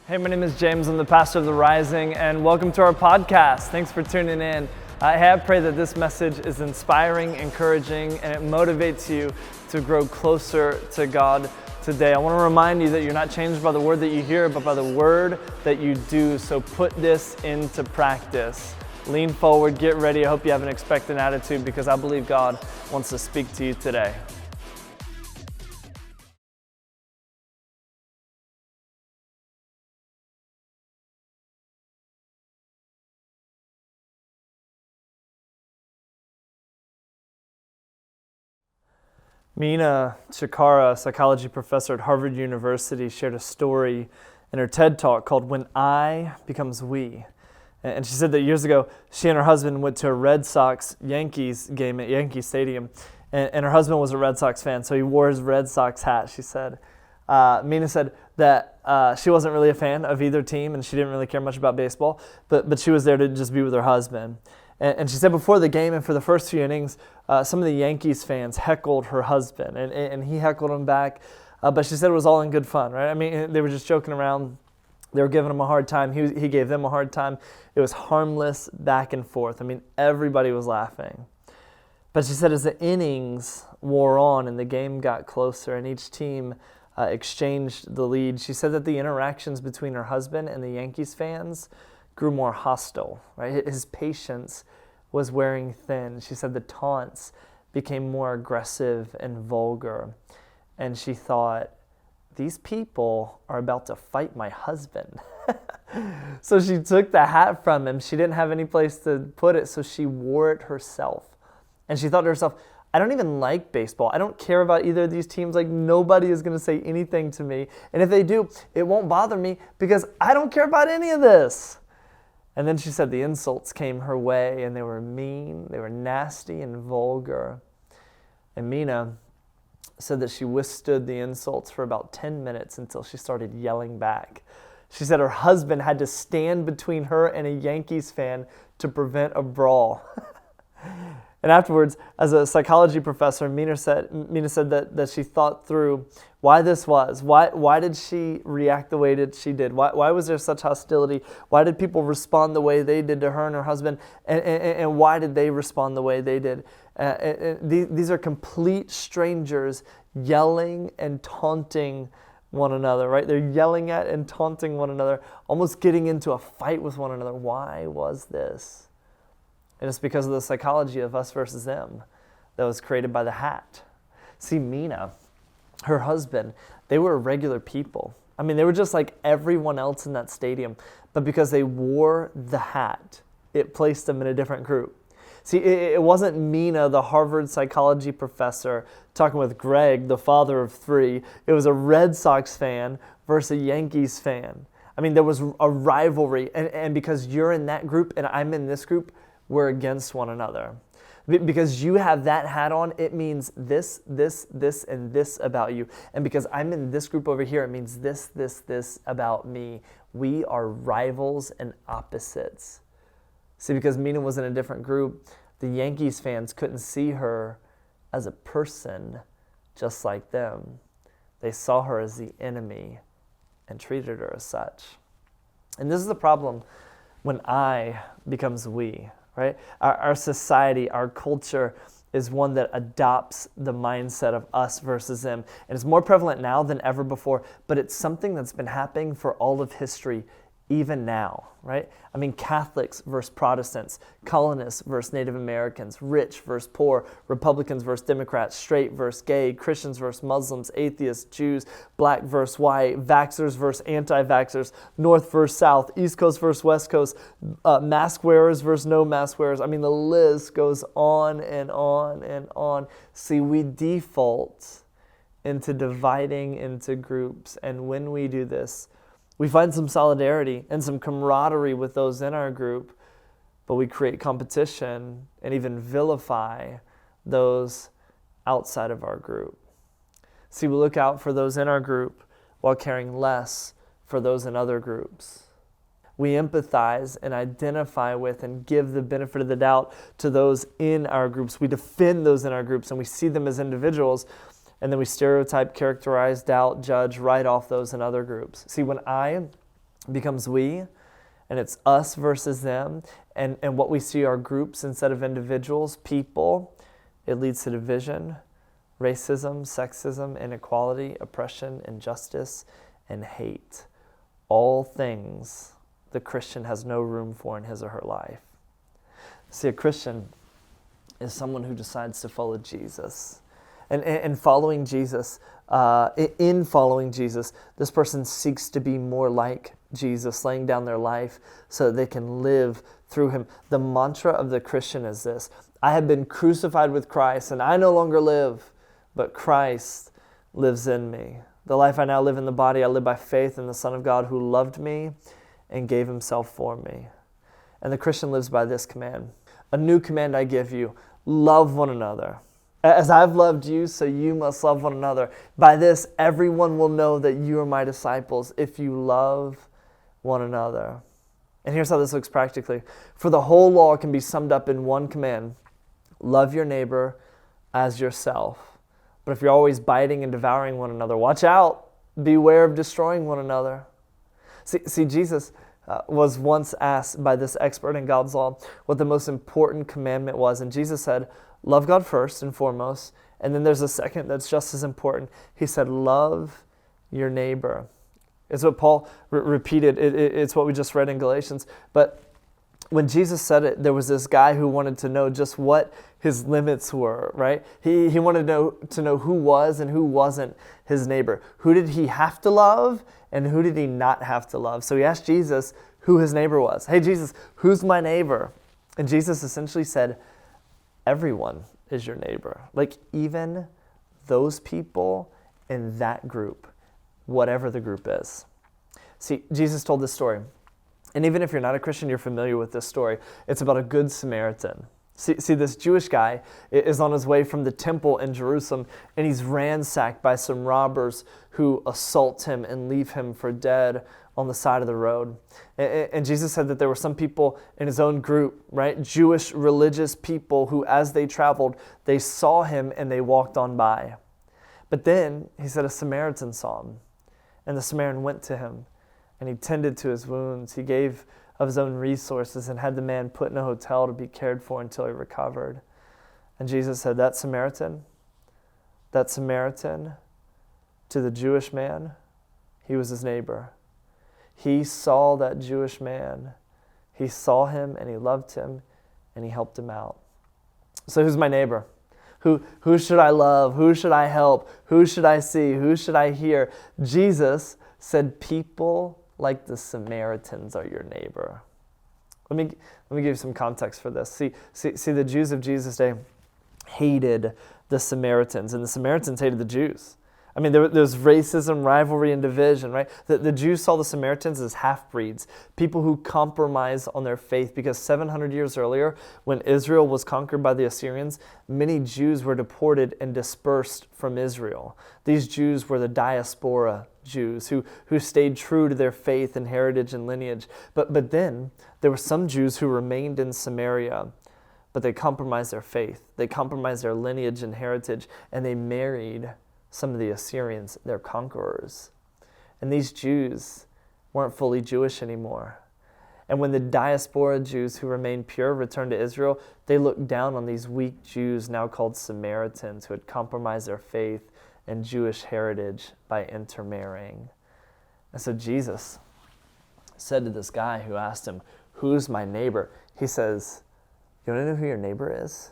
Hey, my name is James. I'm the pastor of The Rising, and welcome to our podcast. Thanks for tuning in. I pray that this message is inspiring, encouraging, and it motivates you to grow closer to God today. I want to remind you that you're not changed by the word that you hear, but by the word that you do. So put this into practice. Lean forward, get ready. I hope you have an expectant attitude because I believe God wants to speak to you today. Mina Chikara, a psychology professor at Harvard University, shared a story in her TED Talk called When I Becomes We. And she said that years ago, she and her husband went to a Red Sox-Yankees game at Yankee Stadium. And her husband was a Red Sox fan, so he wore his Red Sox hat, she said. Mina said that she wasn't really a fan of either team, and she didn't really care much about baseball, but she was there to just be with her husband. And she said before the game and for the first few innings, some of the Yankees fans heckled her husband, and he heckled them back. But she said it was all in good fun, right? I mean, they were just joking around. They were giving him a hard time. He gave them a hard time. It was harmless back and forth. I mean, everybody was laughing. But she said as the innings wore on and the game got closer and each team exchanged the lead, she said that the interactions between her husband and the Yankees fans grew more hostile, right? His patience was wearing thin. She said the taunts became more aggressive and vulgar. And she thought, these people are about to fight my husband. So she took the hat from him. She didn't have any place to put it, so she wore it herself. And she thought to herself, I don't even like baseball. I don't care about either of these teams. Like, nobody is going to say anything to me. And if they do, it won't bother me because I don't care about any of this. And then she said the insults came her way, and they were mean, they were nasty and vulgar. And Mina said that she withstood the insults for about 10 minutes until she started yelling back. She said her husband had to stand between her and a Yankees fan to prevent a brawl. And afterwards, as a psychology professor, Mina said that she thought through why this was. Why did she react the way that she did? Why was there such hostility? Why did people respond the way they did to her and her husband? And why did they respond the way they did? These are complete strangers yelling and taunting one another, right? They're yelling at and taunting one another, almost getting into a fight with one another. Why was this? And it's because of the psychology of us versus them that was created by the hat. See, Mina, her husband, they were regular people. I mean, they were just like everyone else in that stadium. But because they wore the hat, it placed them in a different group. See, it wasn't Mina, the Harvard psychology professor, talking with Greg, the father of three. It was a Red Sox fan versus a Yankees fan. I mean, there was a rivalry. And because you're in that group and I'm in this group, we're against one another. Because you have that hat on, it means this, and this about you. And because I'm in this group over here, it means this about me. We are rivals and opposites. See, because Mina was in a different group, the Yankees fans couldn't see her as a person just like them. They saw her as the enemy and treated her as such. And this is the problem when I becomes we. Right? Our society, our culture is one that adopts the mindset of us versus them. And it's more prevalent now than ever before, but it's something that's been happening for all of history, even now, right? I mean, Catholics versus Protestants, colonists versus Native Americans, rich versus poor, Republicans versus Democrats, straight versus gay, Christians versus Muslims, atheists, Jews, black versus white, vaxxers versus anti-vaxxers, North versus South, East Coast versus West Coast, mask wearers versus no mask wearers. I mean, the list goes on and on and on. See, we default into dividing into groups, and when we do this, we find some solidarity and some camaraderie with those in our group, but we create competition and even vilify those outside of our group. See, we look out for those in our group while caring less for those in other groups. We empathize and identify with and give the benefit of the doubt to those in our groups. We defend those in our groups and we see them as individuals. And then we stereotype, characterize, doubt, judge, write off those in other groups. See, when I becomes we, and it's us versus them, and what we see are groups instead of individuals, people, it leads to division, racism, sexism, inequality, oppression, injustice, and hate. All things the Christian has no room for in his or her life. See, a Christian is someone who decides to follow Jesus. And following Jesus, in following Jesus, this person seeks to be more like Jesus, laying down their life so that they can live through him. The mantra of the Christian is this: I have been crucified with Christ, and I no longer live, but Christ lives in me. The life I now live in the body, I live by faith in the Son of God who loved me and gave himself for me. And the Christian lives by this command: a new command I give you, love one another. As I've loved you, so you must love one another. By this, everyone will know that you are my disciples, if you love one another. And here's how this looks practically. For the whole law can be summed up in one command: love your neighbor as yourself. But if you're always biting and devouring one another, watch out. Beware of destroying one another. See, Jesus was once asked by this expert in God's law what the most important commandment was. And Jesus said, love God first and foremost. And then there's a second that's just as important. He said, love your neighbor. It's what Paul repeated. It's what we just read in Galatians. But when Jesus said it, there was this guy who wanted to know just what his limits were, right? He wanted to know who was and who wasn't his neighbor. Who did he have to love and who did he not have to love? So he asked Jesus who his neighbor was. Hey, Jesus, who's my neighbor? And Jesus essentially said, everyone is your neighbor. Like even those people in that group, whatever the group is. See, Jesus told this story. And even if you're not a Christian, you're familiar with this story. It's about a good Samaritan. See, this Jewish guy is on his way from the temple in Jerusalem, and he's ransacked by some robbers who assault him and leave him for dead on the side of the road. And Jesus said that there were some people in his own group, right? Jewish religious people who, as they traveled, they saw him and they walked on by. But then, he said, a Samaritan saw him. And the Samaritan went to him, and he tended to his wounds. He gave of his own resources and had the man put in a hotel to be cared for until he recovered. And Jesus said, that Samaritan, to the Jewish man, he was his neighbor. He saw that Jewish man. He saw him and he loved him and he helped him out. So who's my neighbor? Who should I love? Who should I help? Who should I see? Who should I hear? Jesus said people like the Samaritans are your neighbor. Let me give you some context for this. See, the Jews of Jesus' day hated the Samaritans, and the Samaritans hated the Jews. I mean, there was racism, rivalry, and division, right? The Jews saw the Samaritans as half-breeds, people who compromise on their faith, because 700 years earlier, when Israel was conquered by the Assyrians, many Jews were deported and dispersed from Israel. These Jews were the diaspora Jews who stayed true to their faith and heritage and lineage. But then there were some Jews who remained in Samaria, but they compromised their faith. They compromised their lineage and heritage, and they married some of the Assyrians, their conquerors. And these Jews weren't fully Jewish anymore. And when the diaspora Jews who remained pure returned to Israel, they looked down on these weak Jews, now called Samaritans, who had compromised their faith and Jewish heritage by intermarrying. And so Jesus said to this guy who asked him, who's my neighbor? He says, you want to know who your neighbor is?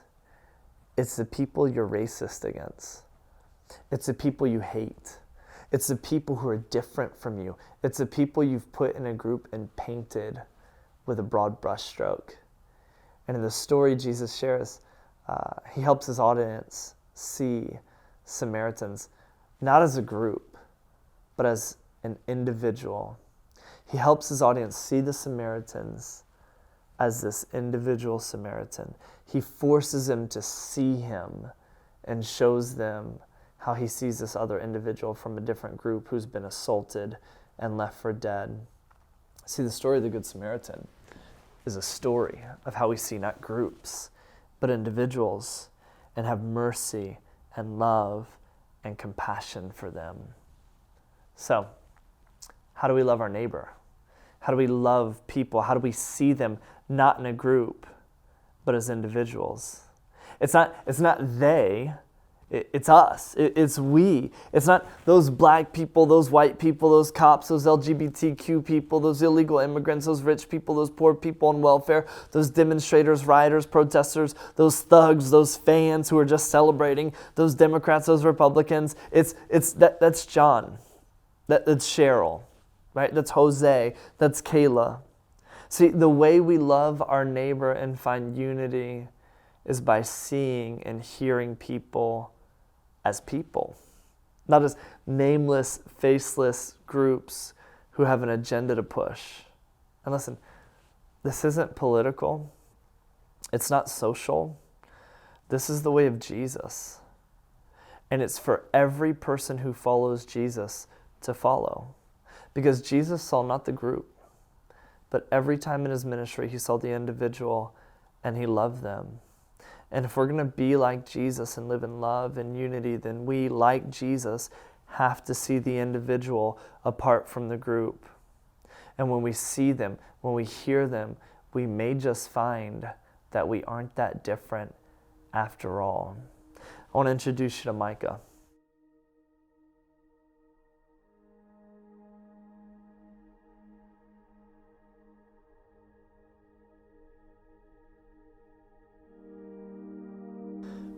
It's the people you're racist against. It's the people you hate. It's the people who are different from you. It's the people you've put in a group and painted with a broad brushstroke. And in the story Jesus shares, he helps his audience see Samaritans not as a group, but as an individual. He helps his audience see the Samaritans as this individual Samaritan. He forces them to see him and shows them how he sees this other individual from a different group who's been assaulted and left for dead. See, the story of the Good Samaritan is a story of how we see not groups, but individuals, and have mercy and love and compassion for them. So, how do we love our neighbor? How do we love people? How do we see them not in a group, but as individuals? It's not they, it's us, it's we. It's not those black people, those white people, those cops, those LGBTQ people, those illegal immigrants, those rich people, those poor people on welfare, those demonstrators, rioters, protesters, those thugs, those fans who are just celebrating, those Democrats, those Republicans. That's John, that's Cheryl, right? That's Jose, that's Kayla. See, the way we love our neighbor and find unity is by seeing and hearing people as people, not as nameless, faceless groups who have an agenda to push. And listen, this isn't political. It's not social. This is the way of Jesus. And it's for every person who follows Jesus to follow. Because Jesus saw not the group, but every time in his ministry, he saw the individual and he loved them. And if we're going to be like Jesus and live in love and unity, then we, like Jesus, have to see the individual apart from the group. And when we see them, when we hear them, we may just find that we aren't that different after all. I want to introduce you to Micah.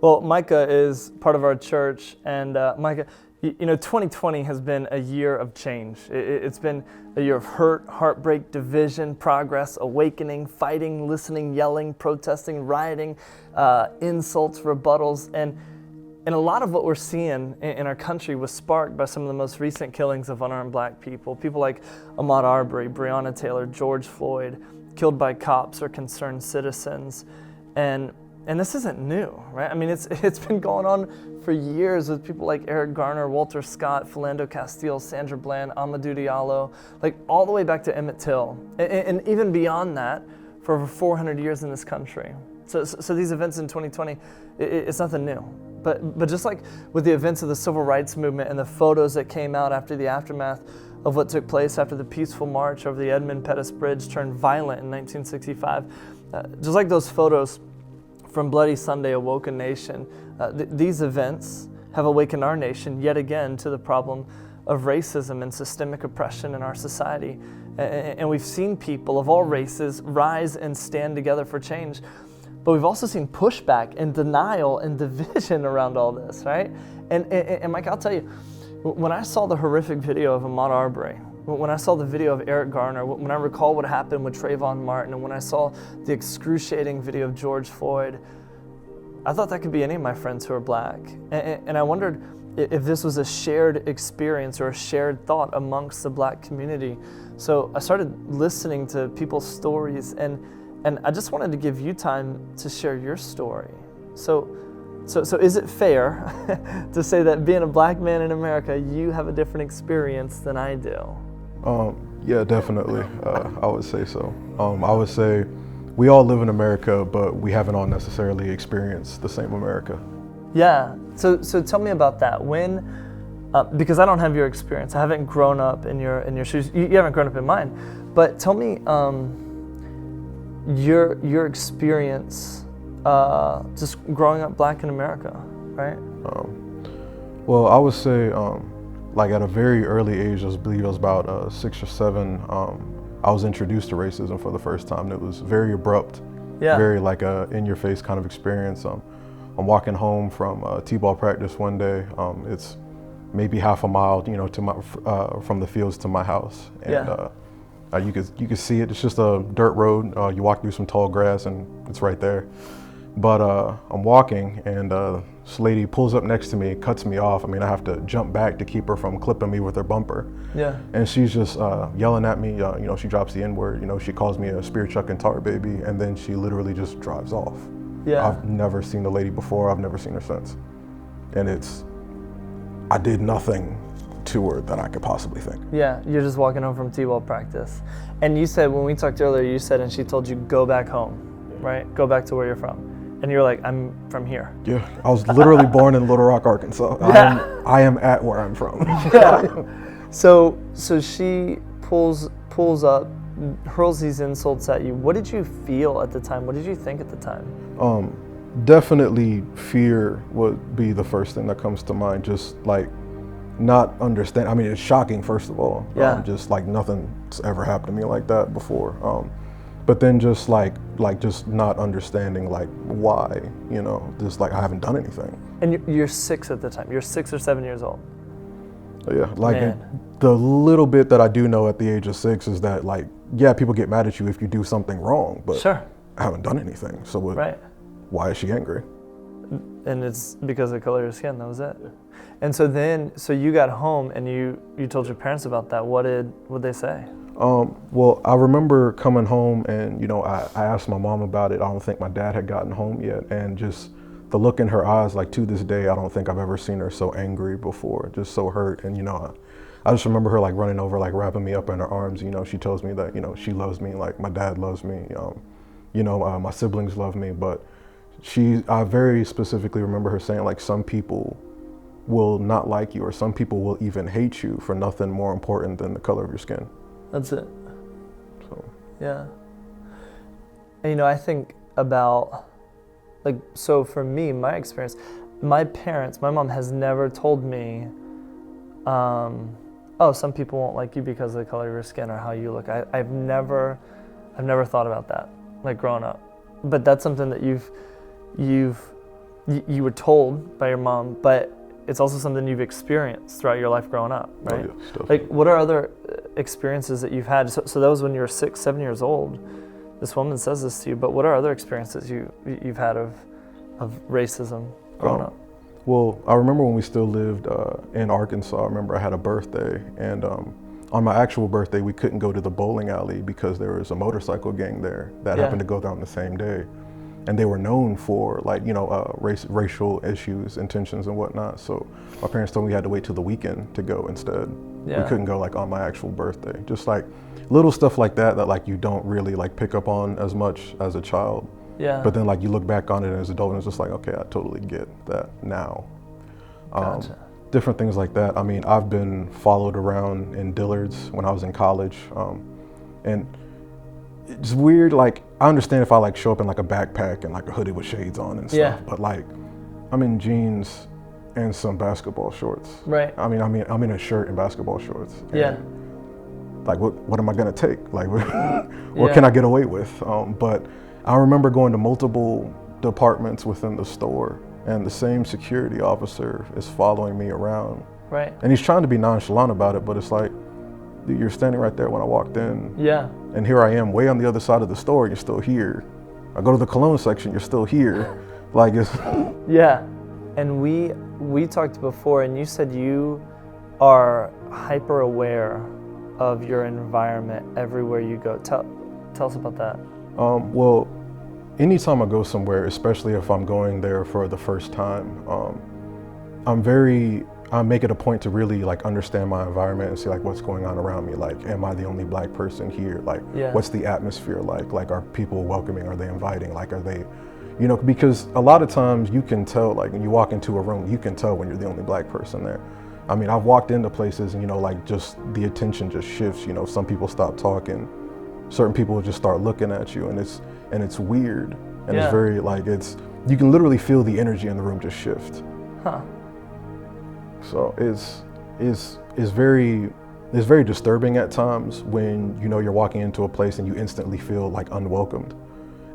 Well, Micah is part of our church, and Micah, 2020 has been a year of change. It's been a year of hurt, heartbreak, division, progress, awakening, fighting, listening, yelling, protesting, rioting, insults, rebuttals, and a lot of what we're seeing in our country was sparked by some of the most recent killings of unarmed black people. People like Ahmaud Arbery, Breonna Taylor, George Floyd, killed by cops or concerned citizens, and this isn't new, right? I mean, it's been going on for years with people like Eric Garner, Walter Scott, Philando Castile, Sandra Bland, Amadou Diallo, like all the way back to Emmett Till, and even beyond that for over 400 years in this country. So these events in 2020, it's nothing new. But just like with the events of the Civil Rights Movement and the photos that came out after the aftermath of what took place after the peaceful march over the Edmund Pettus Bridge turned violent in 1965, just like those photos from Bloody Sunday awoke a nation, these events have awakened our nation yet again to the problem of racism and systemic oppression in our society. And we've seen people of all races rise and stand together for change. But we've also seen pushback and denial and division around all this, right? And Mike, I'll tell you, when I saw the horrific video of Ahmaud Arbery, when I saw the video of Eric Garner, when I recall what happened with Trayvon Martin, and when I saw the excruciating video of George Floyd, I thought that could be any of my friends who are black. And I wondered if this was a shared experience or a shared thought amongst the black community. So I started listening to people's stories, and I just wanted to give you time to share your story. So is it fair to say that being a black man in America, you have a different experience than I do? Yeah, definitely. I would say so. I would say we all live in America, but we haven't all necessarily experienced the same America. Yeah. So tell me about that. When, because I don't have your experience. I haven't grown up in your shoes. You haven't grown up in mine. But tell me your experience just growing up black in America, right? Well, I would say, like at a very early age, I believe I was about 6 or 7, I was introduced to racism for the first time. It was very abrupt, very like a in-your-face kind of experience. I'm walking home from t-ball practice one day. It's maybe half a mile, to my from the fields to my house, and you could see it. It's just a dirt road. You walk through some tall grass, and it's right there. But I'm walking, and this lady pulls up next to me, cuts me off. I mean, I have to jump back to keep her from clipping me with her bumper. Yeah. And she's just yelling at me. She drops the N-word. She calls me a spear chucking tar baby, and then she literally just drives off. Yeah. I've never seen the lady before. I've never seen her since. And I did nothing to her that I could possibly think. Yeah, you're just walking home from t-ball practice. And you said, when we talked earlier, you said, and she told you, go back home, right? Go back to where you're from. And you're like, I'm from here. Yeah, I was literally born in Little Rock, Arkansas. Yeah. I am at where I'm from. Yeah. So she pulls up hurls these insults at you. What did you feel at the time? What did you think at the time? Definitely fear would be the first thing that comes to mind. Just like not understand. I mean, it's shocking, first of all. Yeah. Just like nothing's ever happened to me like that before. But then just like just not understanding like why, just like I haven't done anything. And you're 6 at the time. You're 6 or 7 years old. Yeah, like the little bit that I do know at the age of 6 is that like, yeah, people get mad at you if you do something wrong, but sure. I haven't done anything. So right. Why is she angry? And it's because of the color of your skin, that was it. And so you got home and you told your parents about that. What'd they say? Well, I remember coming home and, I asked my mom about it. I don't think my dad had gotten home yet. And just the look in her eyes, like to this day, I don't think I've ever seen her so angry before, just so hurt. And, I just remember her like running over, like wrapping me up in her arms. She tells me that, she loves me, like my dad loves me, my siblings love me. But I very specifically remember her saying like some people will not like you, or some people will even hate you for nothing more important than the color of your skin. That's it. So. Yeah. And, I think about, like, so for me, my experience, my mom has never told me, some people won't like you because of the color of your skin or how you look. I've never thought about that, like growing up. But that's something that you were told by your mom, but it's also something you've experienced throughout your life growing up, right? Oh, yeah, like, what are other experiences that you've had? So that was when you were 6, 7 years old. This woman says this to you, but what are other experiences you've had of racism growing up? Well, I remember when we still lived in Arkansas. I remember I had a birthday, and on my actual birthday, we couldn't go to the bowling alley because there was a motorcycle gang there that happened to go down the same day. And they were known for like, racial issues and tensions and whatnot. So my parents told me we had to wait till the weekend to go instead. Yeah. We couldn't go like on my actual birthday. Just like little stuff like that like you don't really like pick up on as much as a child. Yeah. But then like you look back on it as an adult and it's just like, okay, I totally get that now. Gotcha. Different things like that. I mean, I've been followed around in Dillard's when I was in college. And it's weird, like I understand if I like show up in like a backpack and like a hoodie with shades on and stuff, but like I'm in jeans and some basketball shorts. Right. I'm in a shirt and basketball shorts. And yeah. Like what am I gonna take? Like what can I get away with? But I remember going to multiple departments within the store and the same security officer is following me around. Right. And he's trying to be nonchalant about it, but it's like, dude, you're standing right there when I walked in. Yeah. And here I am, way on the other side of the store, you're still here. I go to the cologne section, you're still here. Like it's... Yeah. And we talked before, and you said you are hyper aware of your environment everywhere you go. Tell us about that. Well, anytime I go somewhere, especially if I'm going there for the first time, I make it a point to really like understand my environment and see like what's going on around me. Like, am I the only black person here? Like, what's the atmosphere like? Like, are people welcoming? Are they inviting? Like, are they, because a lot of times you can tell, like when you walk into a room, you can tell when you're the only black person there. I mean, I've walked into places and, like just the attention just shifts, some people stop talking, certain people will just start looking at you and it's weird. And it's very like, you can literally feel the energy in the room just shift. Huh. So it's very disturbing at times when you're walking into a place and you instantly feel like unwelcomed.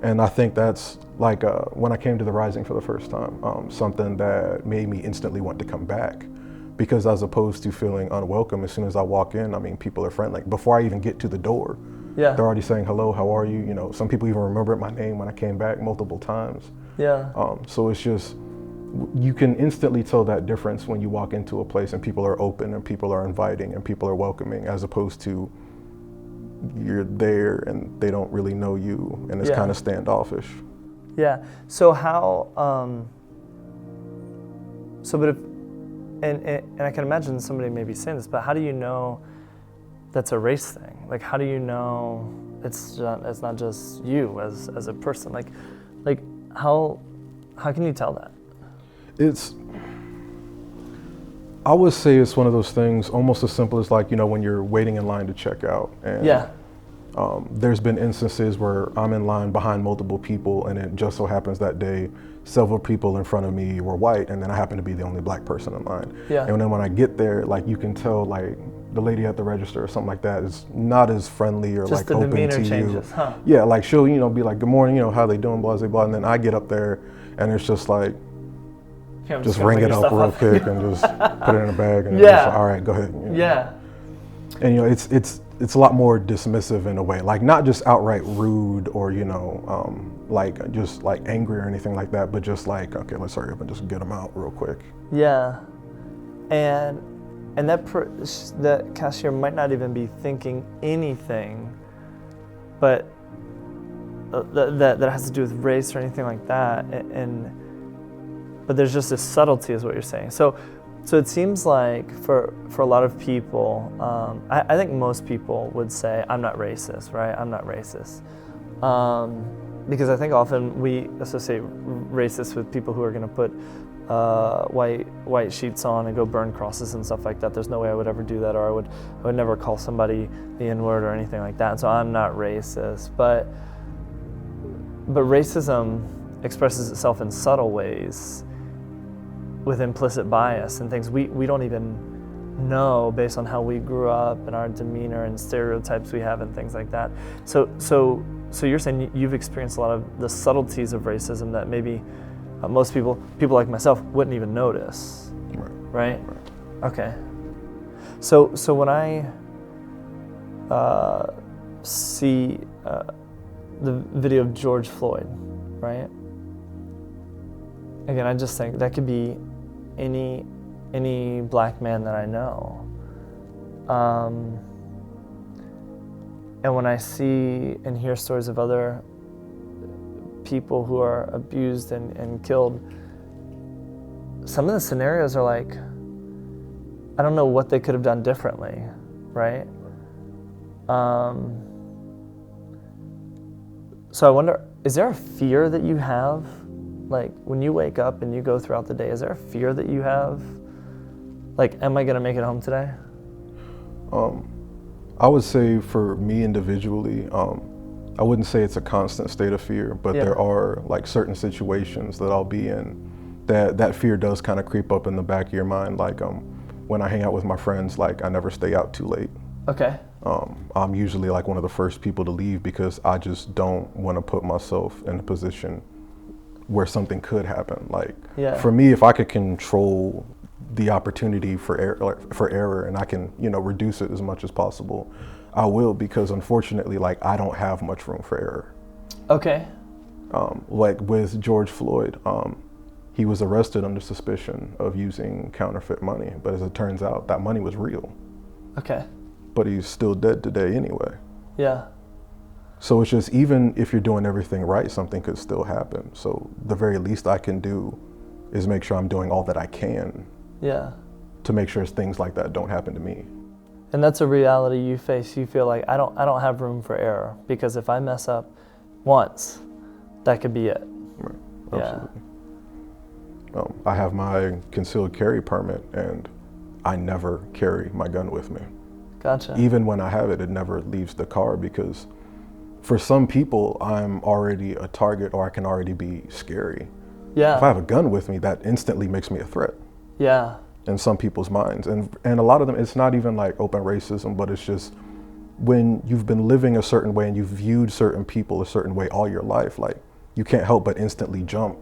And I think that's like when I came to the Rising for the first time, something that made me instantly want to come back, because as opposed to feeling unwelcome, as soon as I walk in, I mean, people are friendly. Like, before I even get to the door, they're already saying hello, how are you? Some people even remember my name when I came back multiple times. Yeah. So it's just, you can instantly tell that difference when you walk into a place and people are open and people are inviting and people are welcoming, as opposed to you're there and they don't really know you and it's kind of standoffish. Yeah. So how, but if, and I can imagine somebody may be saying this, but how do you know that's a race thing? Like, how do you know it's not just you as a person? Like how can you tell that? I would say it's one of those things almost as simple as like, when you're waiting in line to check out. And There's been instances where I'm in line behind multiple people, and it just so happens that day several people in front of me were white, and then I happen to be the only black person in line. Yeah. And then when I get there, like you can tell, like the lady at the register or something like that is not as friendly or just like open to you. Just the demeanor changes, huh? Yeah, like she'll be like, "Good morning, how they doing?" Blah blah blah. And then I get up there, and it's just like, just ring it up real quick and just put it in a bag, and just like, all right, go ahead. Yeah. And it's a lot more dismissive in a way, like not just outright rude or like just like angry or anything like that, but just like, okay, let's hurry up and just get them out real quick. Yeah, and that cashier might not even be thinking anything, but that has to do with race or anything like that, but there's just this subtlety, is what you're saying. So it seems like for a lot of people, I think most people would say, I'm not racist, right? I'm not racist. Because I think often we associate racist with people who are going to put white sheets on and go burn crosses and stuff like that. There's no way I would ever do that, or I would never call somebody the N-word or anything like that. And so I'm not racist. But racism expresses itself in subtle ways, with implicit bias and things we don't even know based on how we grew up and our demeanor and stereotypes we have and things like that. So you're saying you've experienced a lot of the subtleties of racism that maybe most people like myself wouldn't even notice, right? Okay. So when I see the video of George Floyd, right? Again, I just think that could be any black man that I know. And when I see and hear stories of other people who are abused and killed, some of the scenarios are like, I don't know what they could have done differently, right? So I wonder, is there a fear that you have? Like when you wake up and you go throughout the day, is there a fear that you have? Like, am I gonna make it home today? I would say for me individually, I wouldn't say it's a constant state of fear, but there are like certain situations that I'll be in that fear does kind of creep up in the back of your mind. Like when I hang out with my friends, like I never stay out too late. Okay. I'm usually like one of the first people to leave because I just don't want to put myself in a position where something could happen. Like for me, if I could control the opportunity for error and I can, reduce it as much as possible, I will, because unfortunately, like I don't have much room for error. Okay. Like with George Floyd, he was arrested under suspicion of using counterfeit money, but as it turns out, that money was real. Okay. But he's still dead today anyway. Yeah. So it's just, even if you're doing everything right, something could still happen. So the very least I can do is make sure I'm doing all that I can. Yeah. To make sure things like that don't happen to me. And that's a reality you face. You feel like I don't have room for error, because if I mess up once, that could be it. Right. Absolutely. I have my concealed carry permit, and I never carry my gun with me. Gotcha. Even when I have it, it never leaves the car, because for some people, I'm already a target, or I can already be scary. Yeah. If I have a gun with me, that instantly makes me a threat. Yeah. In some people's minds. And a lot of them, it's not even like open racism, but it's just when you've been living a certain way and you've viewed certain people a certain way all your life, like you can't help but instantly jump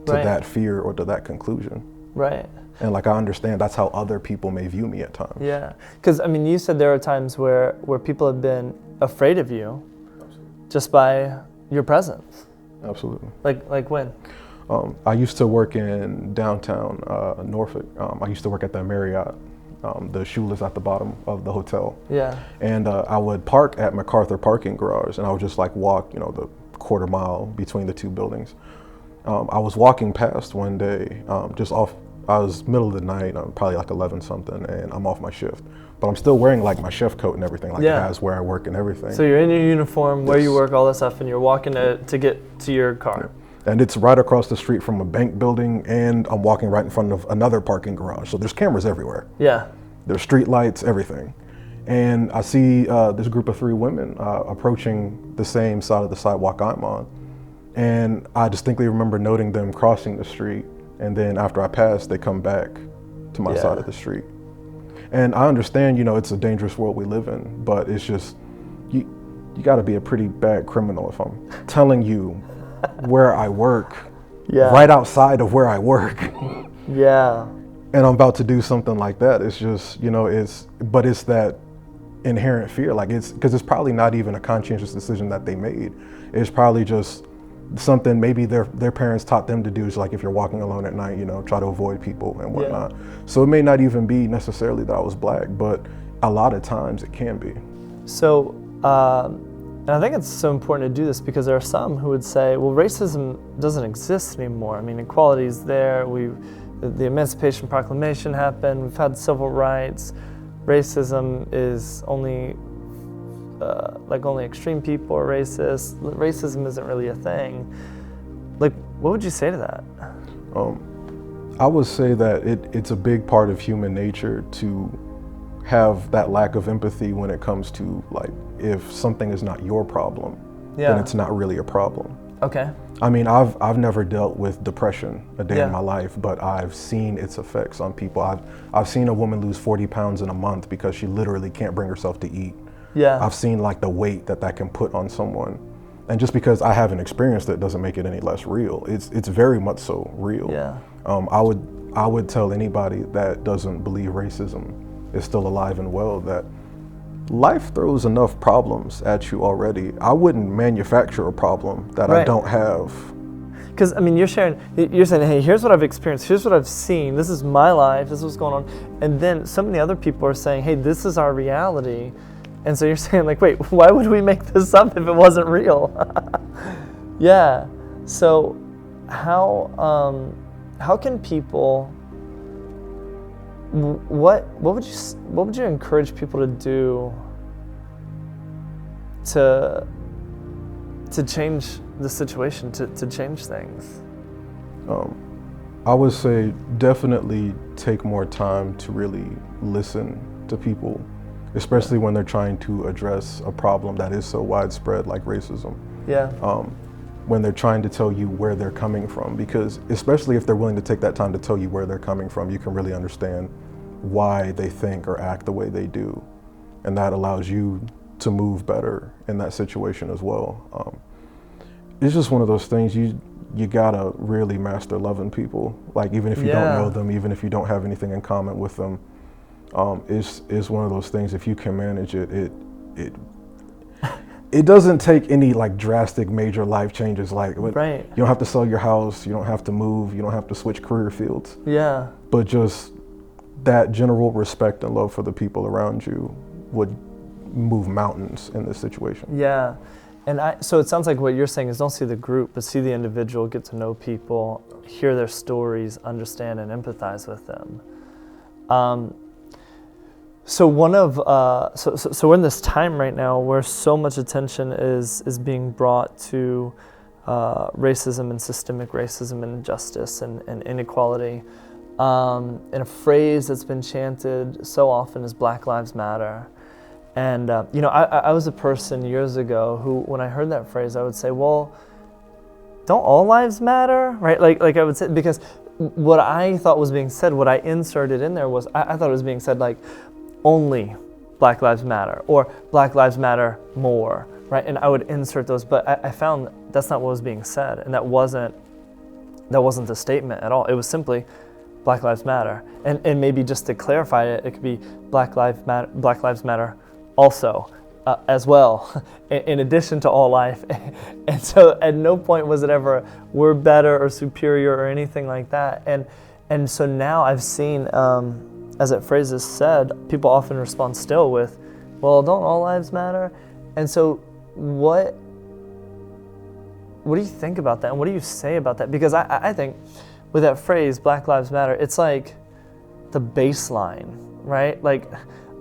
to that fear or to that conclusion. Right. And like I understand that's how other people may view me at times. Yeah. Because I mean, you said there are times where people have been afraid of you. Absolutely. Just by your presence. Absolutely. Like when? I used to work in downtown Norfolk. I used to work at the Marriott. The shoe was at the bottom of the hotel. Yeah. And I would park at MacArthur parking garage, and I would just like walk, the quarter mile between the two buildings. I was walking past one day, I was middle of the night, probably like 11 something, and I'm off my shift. But I'm still wearing like my chef coat and everything, like it has where I work and everything. So you're in your uniform, where you work, all that stuff, and you're walking to get to your car. Yeah. And it's right across the street from a bank building, and I'm walking right in front of another parking garage. So there's cameras everywhere. Yeah. There's street lights, everything. And I see this group of 3 women approaching the same side of the sidewalk I'm on. And I distinctly remember noting them crossing the street. And then after I pass, they come back to my side of the street. And I understand, it's a dangerous world we live in, but it's just, you got to be a pretty bad criminal if I'm telling you where I work, right outside of where I work. Yeah. And I'm about to do something like that. It's just, but it's that inherent fear. Like because it's probably not even a conscientious decision that they made. It's probably just something maybe their parents taught them to do, is like if you're walking alone at night, try to avoid people and whatnot. So it may not even be necessarily that I was black, but a lot of times it can be. So, and I think it's so important to do this because there are some who would say, well, racism doesn't exist anymore. I mean, equality is there. The Emancipation Proclamation happened. We've had civil rights. Racism is only only extreme people are racist. Racism isn't really a thing. Like, what would you say to that? I would say that it's a big part of human nature to have that lack of empathy when it comes to, like, if something is not your problem, then it's not really a problem. Okay. I mean, I've never dealt with depression a day in my life, but I've seen its effects on people. I've seen a woman lose 40 pounds in a month because she literally can't bring herself to eat. Yeah. I've seen like the weight that can put on someone. And just because I haven't experienced it doesn't make it any less real. It's very much so real. Yeah. I would tell anybody that doesn't believe racism is still alive and well that life throws enough problems at you already. I wouldn't manufacture a problem that I don't have. Because, I mean, you're saying, hey, here's what I've experienced, here's what I've seen, this is my life, this is what's going on. And then so many other people are saying, hey, this is our reality. And so you're saying, like, wait, why would we make this up if it wasn't real? Yeah. So how can people, what would you encourage people to do to change the situation, to change things? I would say definitely take more time to really listen to people, especially when they're trying to address a problem that is so widespread like racism. Yeah. When they're trying to tell you where they're coming from, because especially if they're willing to take that time to tell you where they're coming from, you can really understand why they think or act the way they do. And that allows you to move better in that situation as well. It's just one of those things, you gotta really master loving people. Like, even if you don't know them, even if you don't have anything in common with them, it's one of those things, if you can manage it, it doesn't take any like drastic major life changes. Like, you don't have to sell your house, you don't have to move, you don't have to switch career fields. Yeah. But just that general respect and love for the people around you would move mountains in this situation. Yeah. And so it sounds like what you're saying is don't see the group, but see the individual, get to know people, hear their stories, understand and empathize with them. So so we're in this time right now where so much attention is being brought to racism and systemic racism and injustice and inequality. And a phrase that's been chanted so often is Black Lives Matter. And I was a person years ago who, when I heard that phrase, I would say, well, don't all lives matter, right? Like I would say, because what I thought was being said, what I inserted in there was, I thought it was being said like, only Black Lives Matter, or Black Lives Matter more, right? And I would insert those, but I found that's not what was being said, and that wasn't the statement at all. It was simply Black Lives Matter, and maybe just to clarify it, it could be Black Lives Matter also, as well, in addition to all life. And so at no point was it ever we're better or superior or anything like that. And so now I've seen, as that phrase is said, people often respond still with, well, don't all lives matter? And so what do you think about that? And what do you say about that? Because I think with that phrase, Black Lives Matter, it's like the baseline, right? Like,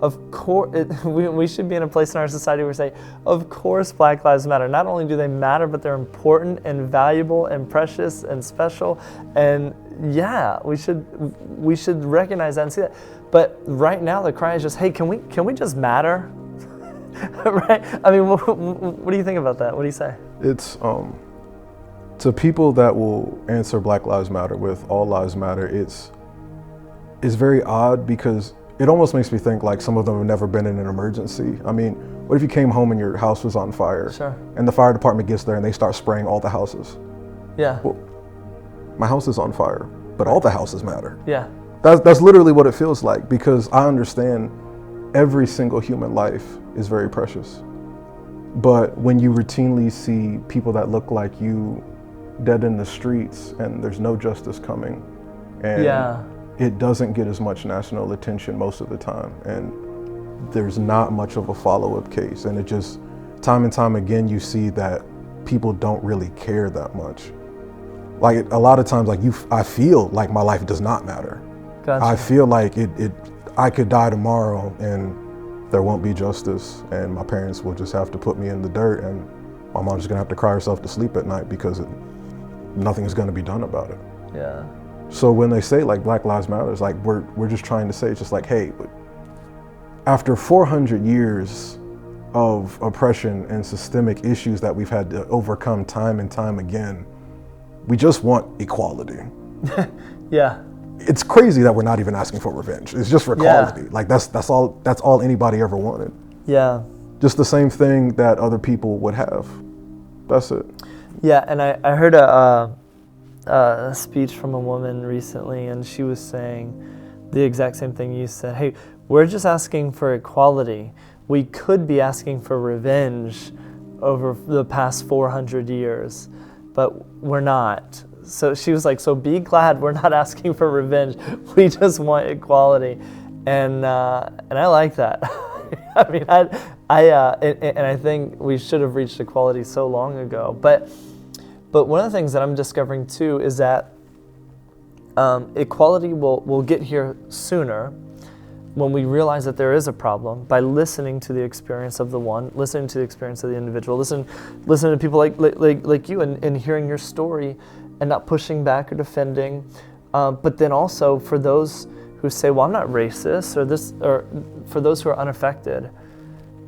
of course, we should be in a place in our society where we say, of course Black Lives Matter. Not only do they matter, but they're important and valuable and precious and special. And Yeah, we should recognize that and see that. But right now the cry is just, hey, can we just matter? Right? I mean, what do you think about that? What do you say? It's to people that will answer Black Lives Matter with all lives matter, it's very odd because it almost makes me think like some of them have never been in an emergency. I mean, what if you came home and your house was on fire? Sure. And the fire department gets there and they start spraying all the houses. Yeah. Well, my house is on fire, but all the houses matter. Yeah. That's literally what it feels like, because I understand every single human life is very precious. But when you routinely see people that look like you dead in the streets and there's no justice coming, and it doesn't get as much national attention most of the time, and there's not much of a follow-up case, and it just, time and time again, you see that people don't really care that much. Like a lot of times, like I feel like my life does not matter. Gotcha. I feel like I could die tomorrow and there won't be justice, and my parents will just have to put me in the dirt, and my mom's just gonna have to cry herself to sleep at night because nothing is gonna be done about it. Yeah. So when they say like Black Lives Matter, it's like we're just trying to say, it's just like, hey, but after 400 years of oppression and systemic issues that we've had to overcome time and time again, we just want equality. Yeah. It's crazy that we're not even asking for revenge. It's just for equality. Like that's all anybody ever wanted. Yeah. Just the same thing that other people would have. That's it. Yeah, and I heard a speech from a woman recently, and she was saying the exact same thing you said. Hey, we're just asking for equality. We could be asking for revenge over the past 400 years, but we're not. So she was like, so be glad we're not asking for revenge. We just want equality. And I like that. I mean, and I think we should have reached equality so long ago. But one of the things that I'm discovering too is that equality will get here sooner when we realize that there is a problem, by listening to the experience of the one, listening to the experience of the individual, listening to people like you, and hearing your story and not pushing back or defending. But then also for those who say, well, I'm not racist, or for those who are unaffected,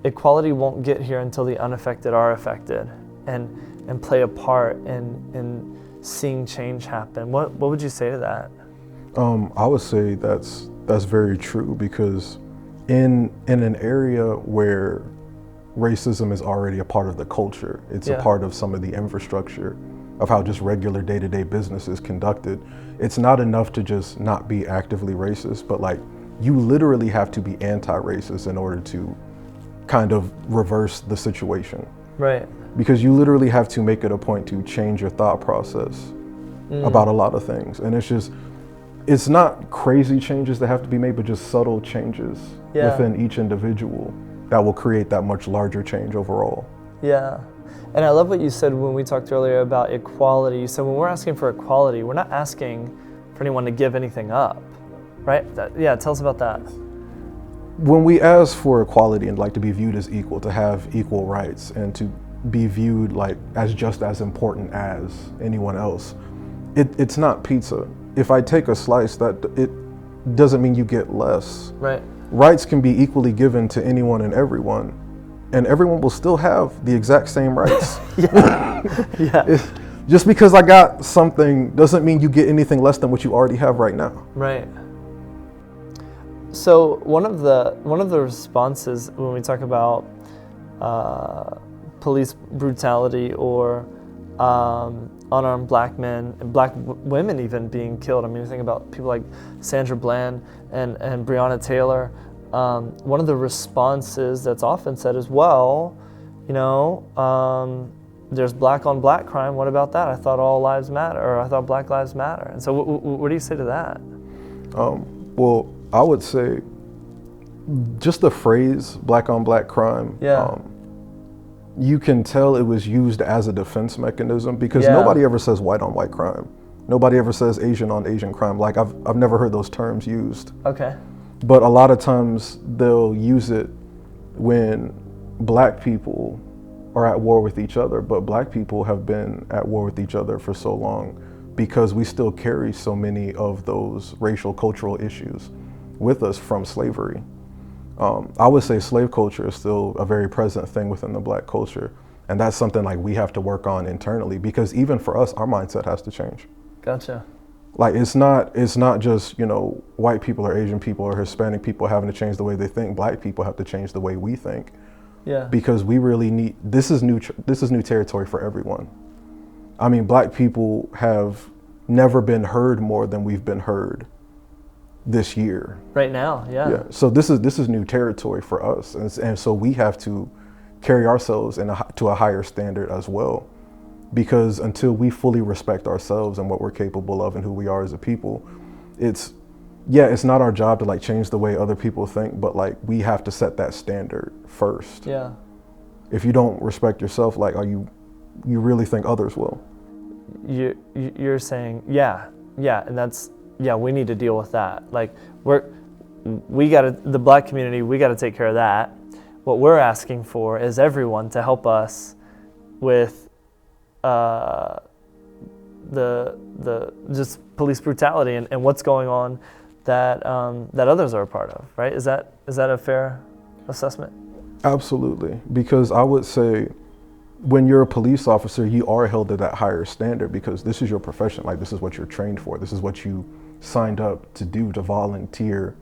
equality won't get here until the unaffected are affected and play a part in seeing change happen. What would you say to that? I would say that's very true, because in an area where racism is already a part of the culture, it's a part of some of the infrastructure of how just regular day-to-day business is conducted. It's not enough to just not be actively racist, but like you literally have to be anti-racist in order to kind of reverse the situation. Right. Because you literally have to make it a point to change your thought process about a lot of things. And it's not crazy changes that have to be made, but just subtle changes within each individual that will create that much larger change overall. Yeah. And I love what you said when we talked earlier about equality. You said when we're asking for equality, we're not asking for anyone to give anything up, right? Tell us about that. When we ask for equality and like to be viewed as equal, to have equal rights, and to be viewed like as just as important as anyone else, it's not pizza. If I take a slice, that it doesn't mean you get less. Right. Rights can be equally given to anyone and everyone, and everyone will still have the exact same rights. Just because I got something doesn't mean you get anything less than what you already have right now. Right. So one of the responses when we talk about police brutality or unarmed black men and black women even being killed. I mean, you think about people like Sandra Bland and Breonna Taylor. One of the responses that's often said is, well, there's black on black crime. What about that? I thought all lives matter, or I thought Black Lives Matter. And so what do you say to that? Well, I would say just the phrase black on black crime, you can tell it was used as a defense mechanism, because nobody ever says white on white crime. Nobody ever says Asian on Asian crime. Like I've never heard those terms used. Okay. But a lot of times they'll use it when black people are at war with each other, but black people have been at war with each other for so long. because we still carry so many of those racial cultural issues with us from slavery. I would say slave culture is still a very present thing within the Black culture. And that's something like we have to work on internally, because even for us, our mindset has to change. Gotcha. Like it's not just, you know, white people or Asian people or Hispanic people having to change the way they think. Black people have to change the way we think. Yeah. Because we really need, this is new territory for everyone. I mean, Black people have never been heard more than we've been heard this year. Right now, yeah. Yeah. So this is new territory for us, and so we have to carry ourselves to a higher standard as well, because until we fully respect ourselves and what we're capable of and who we are as a people, it's not our job to like change the way other people think, but like we have to set that standard first. Yeah. If you don't respect yourself, like you really think others will? You're saying, yeah, and that's, we need to deal with that. Like the Black community, we gotta take care of that. What we're asking for is everyone to help us with the just police brutality and what's going on that that others are a part of, right? Is that a fair assessment? Absolutely, because I would say when you're a police officer, you are held to that higher standard because this is your profession. Like this is what you're trained for. This is what you signed up to do, to volunteer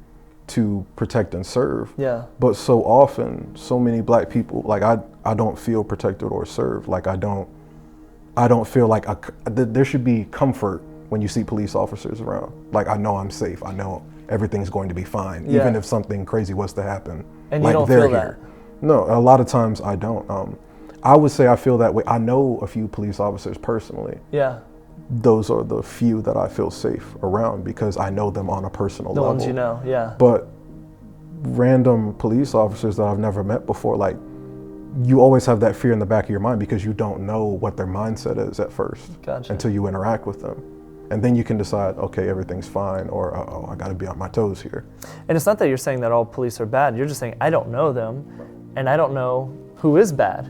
to protect and serve. Yeah. But so often, so many Black people, like I don't feel protected or served. Like I don't feel like there should be comfort when you see police officers around. Like I know I'm safe. I know everything's going to be fine, even if something crazy was to happen. And like you don't they're feel here. that? No, a lot of times I don't. I would say I feel that way. I know a few police officers personally. Yeah. Those are the few that I feel safe around because I know them on a personal level. The ones you know, yeah. But random police officers that I've never met before, like you always have that fear in the back of your mind because you don't know what their mindset is at first. Gotcha. Until you interact with them. And then you can decide, okay, everything's fine, or uh-oh, I gotta be on my toes here. And it's not that you're saying that all police are bad, you're just saying, I don't know them, and I don't know who is bad.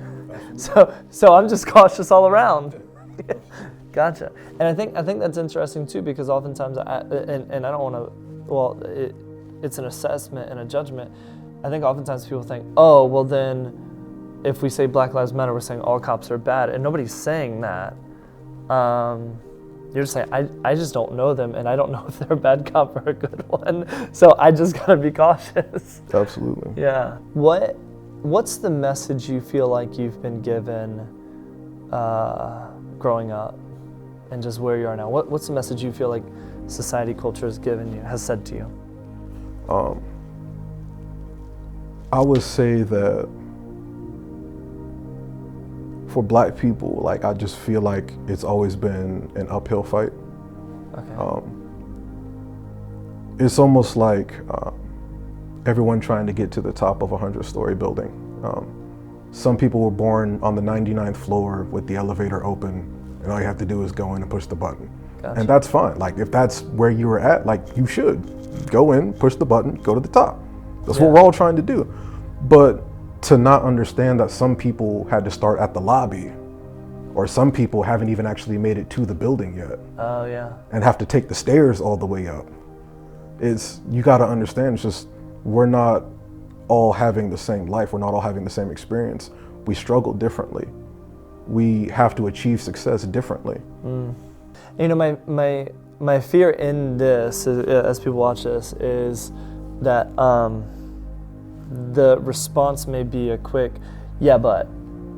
So I'm just cautious all around. Gotcha. And I think that's interesting too, because oftentimes, and I don't want to, it's an assessment and a judgment. I think oftentimes people think, oh, well then, if we say Black Lives Matter, we're saying all cops are bad, and nobody's saying that. You're just saying, I just don't know them, and I don't know if they're a bad cop or a good one, so I just gotta be cautious. Absolutely. Yeah. What's the message you feel like you've been given growing up, and just where you are now? What's the message you feel like society, culture has given you, has said to you? I would say that for Black people, like I just feel like it's always been an uphill fight. Okay. It's almost like everyone trying to get to the top of a 100-story building. Some people were born on the 99th floor with the elevator open, and all you have to do is go in and push the button. Gotcha. And that's fine. Like if that's where you were at, like you should go in, push the button, go to the top. That's what we're all trying to do. But to not understand that some people had to start at the lobby, or some people haven't even actually made it to the building yet. Oh yeah. And have to take the stairs all the way up. You gotta understand, it's just, we're not all having the same life. We're not all having the same experience. We struggle differently. We have to achieve success differently. You know, my fear in this, as people watch this, is that the response may be a quick, yeah, but,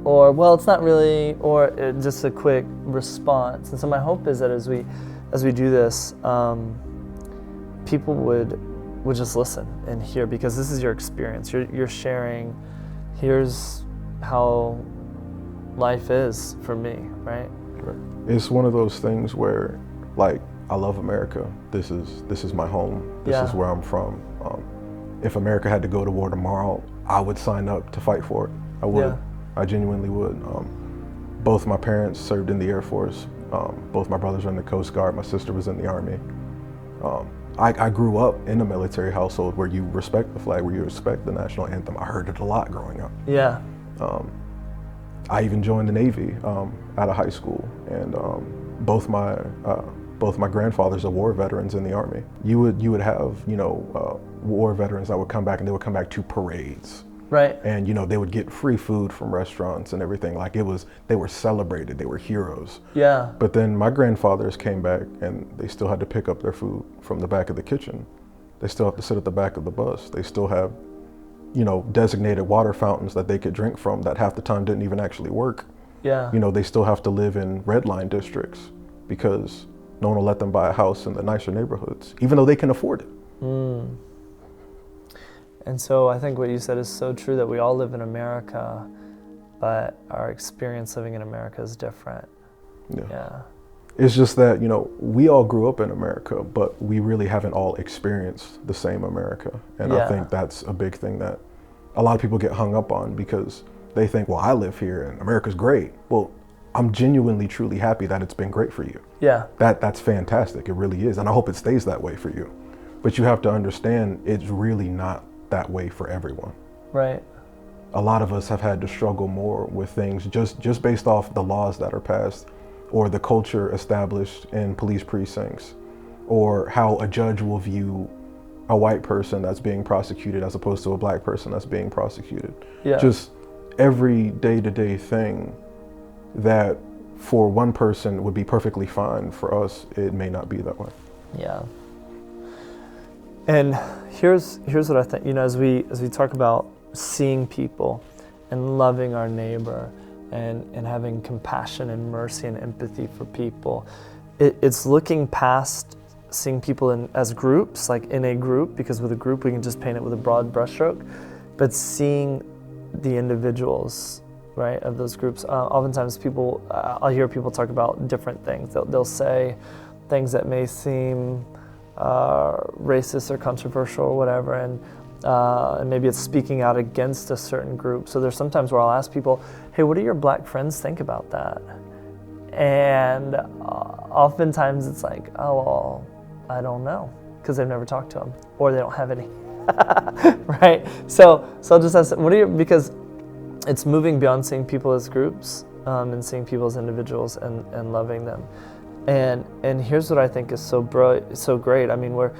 or, well, it's not really, or just a quick response. And so my hope is that as we do this, people would just listen and hear, because this is your experience. You're sharing, here's how life is for me, right? It's one of those things where, like, I love America. This is my home. This is where I'm from. If America had to go to war tomorrow, I would sign up to fight for it. I would. Yeah. I genuinely would. Both my parents served in the Air Force. Both my brothers are in the Coast Guard. My sister was in the Army. I grew up in a military household where you respect the flag, where you respect the national anthem. I heard it a lot growing up. Yeah. I even joined the Navy out of high school, and both my grandfathers are war veterans in the Army. You would have, war veterans that would come back, and they would come back to parades. Right. And, they would get free food from restaurants and everything. Like, they were celebrated, they were heroes. Yeah. But then my grandfathers came back, and they still had to pick up their food from the back of the kitchen. They still have to sit at the back of the bus. They still have, designated water fountains that they could drink from that half the time didn't even actually work. Yeah. They still have to live in red line districts because no one will let them buy a house in the nicer neighborhoods, even though they can afford it. Mm. And so I think what you said is so true, that we all live in America, but our experience living in America is different. Yeah. It's just that, we all grew up in America, but we really haven't all experienced the same America. And I think that's a big thing that a lot of people get hung up on, because they think, well, I live here and America's great. Well, I'm genuinely, truly happy that it's been great for you. Yeah. That's fantastic. It really is. And I hope it stays that way for you. But you have to understand, it's really not that way for everyone. Right. A lot of us have had to struggle more with things just based off the laws that are passed, or the culture established in police precincts, or how a judge will view a white person that's being prosecuted as opposed to a black person that's being prosecuted. Yeah. Just every day-to-day thing that for one person would be perfectly fine, for us, it may not be that way. Yeah. And here's what I think, as we talk about seeing people and loving our neighbor and having compassion and mercy and empathy for people, it's looking past seeing people as groups, like in a group, because with a group we can just paint it with a broad brushstroke, but seeing the individuals, right, of those groups. Oftentimes I'll hear people talk about different things. They'll say things that may seem racist or controversial or whatever, and maybe it's speaking out against a certain group. So there's sometimes where I'll ask people, hey, what do your black friends think about that? And oftentimes it's like, oh, well, I don't know, because they've never talked to them, or they don't have any, right? So I'll just ask them, because it's moving beyond seeing people as groups, and seeing people as individuals and loving them. And here's what I think is so great. I mean, we're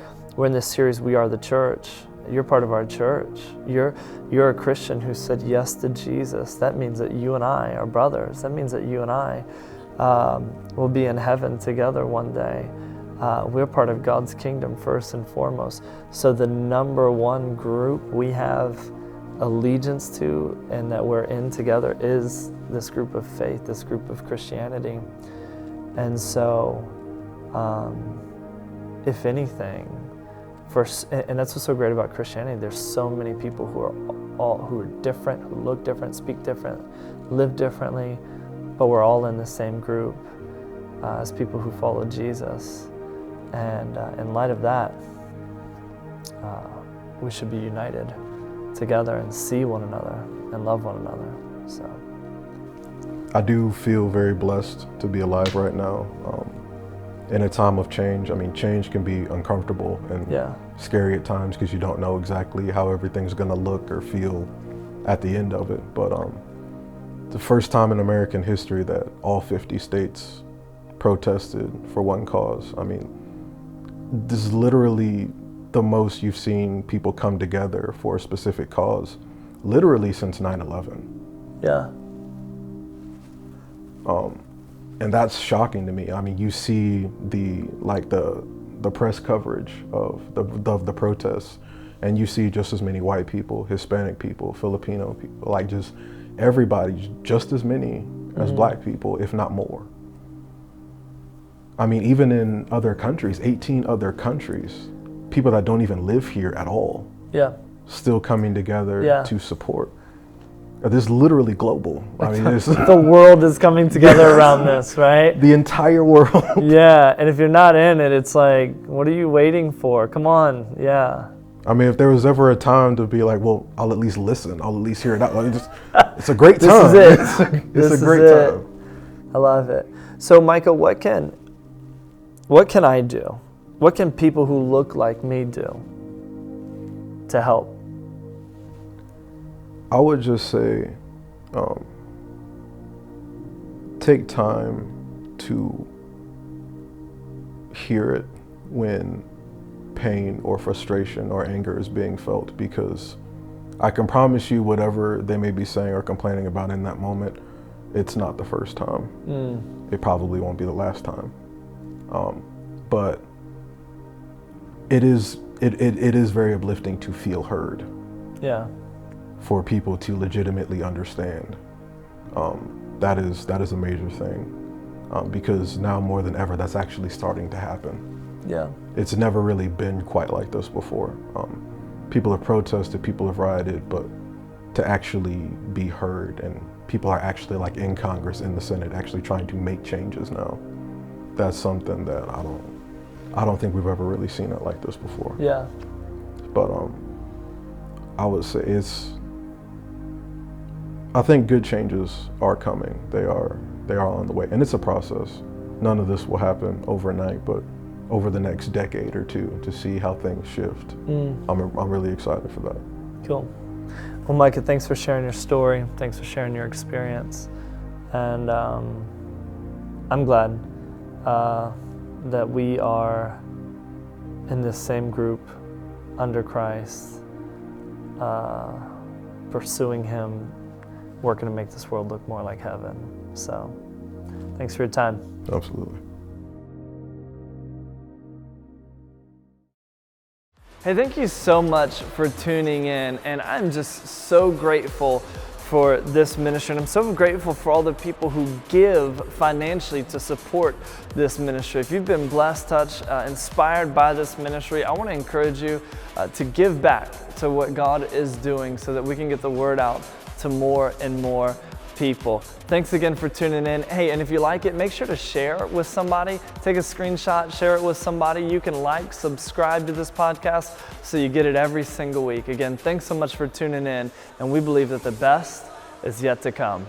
in this series, We Are the Church. You're part of our church. You're a Christian who said yes to Jesus. That means that you and I are brothers. That means that you and I will be in heaven together one day. We're part of God's kingdom first and foremost. So the number one group we have allegiance to and that we're in together is this group of faith, this group of Christianity. And so, if anything, and that's what's so great about Christianity, there's so many people who are different, who look different, speak different, live differently, but we're all in the same group as people who follow Jesus. And in light of that, we should be united together and see one another and love one another. So I do feel very blessed to be alive right now. In a time of change, I mean, change can be uncomfortable and scary at times because you don't know exactly how everything's gonna look or feel at the end of it. But the first time in American history that all 50 states protested for one cause. I mean, this is literally the most you've seen people come together for a specific cause, literally since 9/11. Yeah. And that's shocking to me. I mean, you see the press coverage of the protests, and you see just as many white people, Hispanic people, Filipino people, like just everybody, just as many as black people, if not more. I mean, even in other countries, 18 other countries, people that don't even live here at all, still coming together to support. This is literally global. I mean, the world is coming together around this, right? The entire world. Yeah, and if you're not in it, it's like, what are you waiting for? Come on, yeah. I mean, if there was ever a time to be like, well, I'll at least listen. I'll at least hear it out. It's a great time. This is it. It's a great time. I love it. So, Micah, what can I do? What can people who look like me do to help? I would just say, take time to hear it when pain or frustration or anger is being felt, because I can promise you whatever they may be saying or complaining about in that moment, it's not the first time. It probably won't be the last time. But it is very uplifting to feel heard. Yeah. For people to legitimately understand. That is a major thing. Because now more than ever, that's actually starting to happen. Yeah. It's never really been quite like this before. People have protested, people have rioted, but to actually be heard, and people are actually like in Congress, in the Senate, actually trying to make changes now. That's something that I don't think we've ever really seen it like this before. Yeah. But I would say I think good changes are coming. They are on the way, and it's a process. None of this will happen overnight, but over the next decade or two, to see how things shift. I'm really excited for that. Cool. Well, Micah, thanks for sharing your story. Thanks for sharing your experience. And I'm glad that we are in this same group under Christ, pursuing Him, working to make this world look more like heaven. So, thanks for your time. Absolutely. Hey, thank you so much for tuning in, and I'm just so grateful for this ministry, and I'm so grateful for all the people who give financially to support this ministry. If you've been blessed, touched, inspired by this ministry, I want to encourage you to give back to what God is doing so that we can get the word out to more and more people. Thanks again for tuning in. Hey, and if you like it, make sure to share it with somebody. Take a screenshot, share it with somebody. You can like, subscribe to this podcast so you get it every single week. Again, thanks so much for tuning in, and we believe that the best is yet to come.